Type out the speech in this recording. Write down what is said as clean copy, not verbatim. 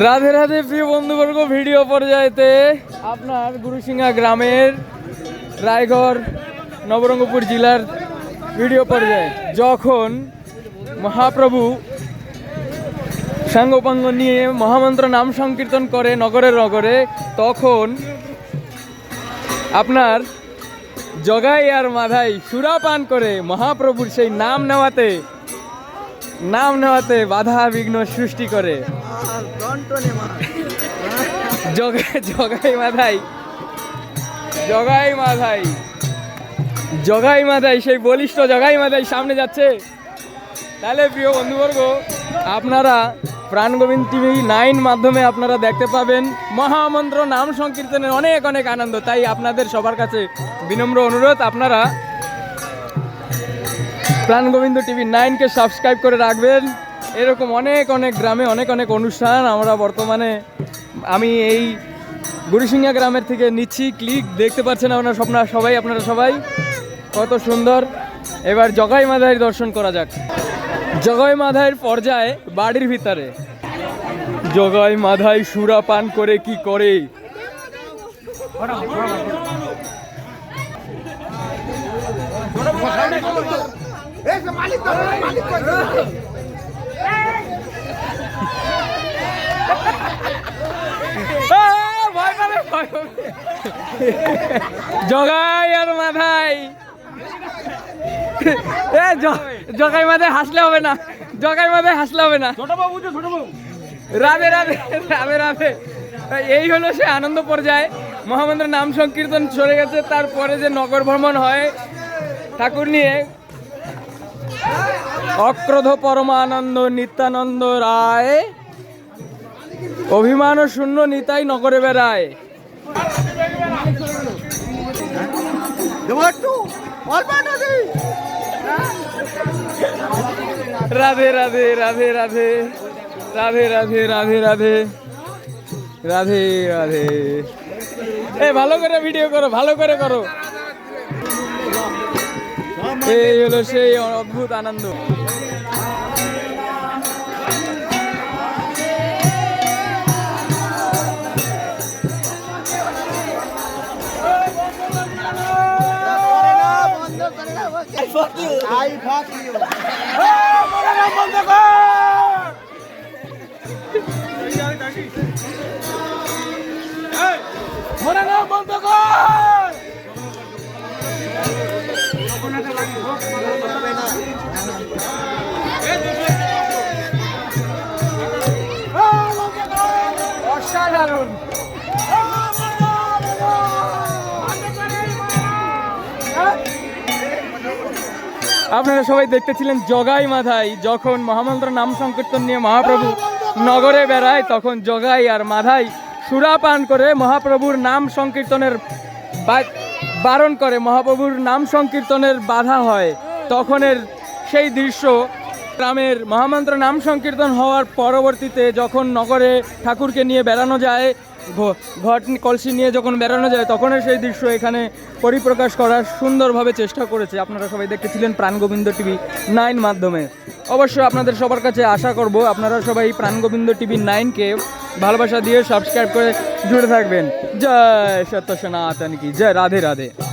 রাধে রাধে প্রিয় বন্ধুবর্গ, ভিডিও পর্যায়েতে আপনার গুরুসিংহা গ্রামের রায়গড় নবরঙ্গপুর জেলার ভিডিও পর্যায়ে যখন মহাপ্রভু সাঙ্গপাঙ্গ নিয়ে মহামন্ত্র নাম সংকীর্তন করে নগরে নগরে, তখন আপনার জগাই আর মাধাই সুরাপান করে মহাপ্রভুর সেই নাম নেওয়াতে বাধা বিঘ্ন সৃষ্টি করে। জগাই মাধাই সেই বলিষ্ঠ জগাই মাধাই সামনে যাচ্ছে। তাহলে প্রিয় বন্ধুবর্গ, আপনারা প্রাণগোবিন্দ টিভি 9 মাধ্যমে আপনারা দেখতে পাবেন মহামন্ত্র নাম সংকীর্তনের অনেক অনেক আনন্দ। তাই আপনাদের সবার কাছে বিনম্র অনুরোধ, আপনারা প্রাণগোবিন্দ টিভি 9কে সাবস্ক্রাইব করে রাখবেন। এরকম অনেক অনেক গ্রামে অনেক অনেক অনুষ্ঠান আমরা বর্তমানে আমি এই গুরুসিংহা গ্রামের থেকে নিচ্ছি ক্লিক, দেখতে পাচ্ছেন আপনারা সবাই কত সুন্দর। এবার জগাই মাধাইয়ের দর্শন করা যাক। জগাই মাধাইয়ের পর্যায়ে বাড়ির ভিতরে জগাই মাধাই সুরা পান করে কি করে। জগাই আর মাধাই, জগাই মাধাই হাসলে হবে না, রাধে রাধে রাধে রাধে। এই হলো সে আনন্দ পর্যায়ে। মহামন্ত্র নাম সংকীর্তন চলে গেছে, তারপরে যে নগর ভ্রমণ হয় ঠাকুর নিয়ে, অক্রোধ পরমানন্দ নিত্যানন্দ রায় অভিমান শূন্য নিতাই নগরে বেড়ায়। রাধে রাধে রাধে রাধে রাধে রাধে রাধে রাধে রাধে রাধে। এই ভালো করে ভিডিও করো, ভালো করে করো। এই হলো সেই অদ্ভুত আনন্দ। অসাধারণ। আপনারা সবাই দেখতেছিলেন জগাই মাধাই যখন মহামন্ত্র নাম সংকীর্তন নিয়ে মহাপ্রভু নগরে বেড়ায়, তখন জগাই আর মাধাই সুরাপান করে মহাপ্রভুর নাম সংকীর্তনের বারণ করে, মহাপ্রভুর নাম সংকীর্তনের বাধা হয়। তখনের সেই দৃশ্য গ্রামের মহামন্ত্র নাম সংকীর্তন হওয়ার পরবর্তীতে যখন নগরে ঠাকুরকে নিয়ে বেড়ানো যায়, ঘট কলসি নিয়ে যখন বেড়ানো যায়, তখনের সেই দৃশ্য এখানে পরিপ্রকাশ করার সুন্দরভাবে চেষ্টা করেছে। আপনারা সবাই দেখতেছিলেন প্রাণগোবিন্দ টিভি 9 মাধ্যমে। অবশ্যই আপনাদের সবার কাছে আশা করব আপনারা সবাই প্রাণগোবিন্দ টিভি 9কে ভালোবাসা দিয়ে সাবস্ক্রাইব করে জুড়ে থাকবেন। জয় সত্য সনাতন কি জয়, রাধে রাধে।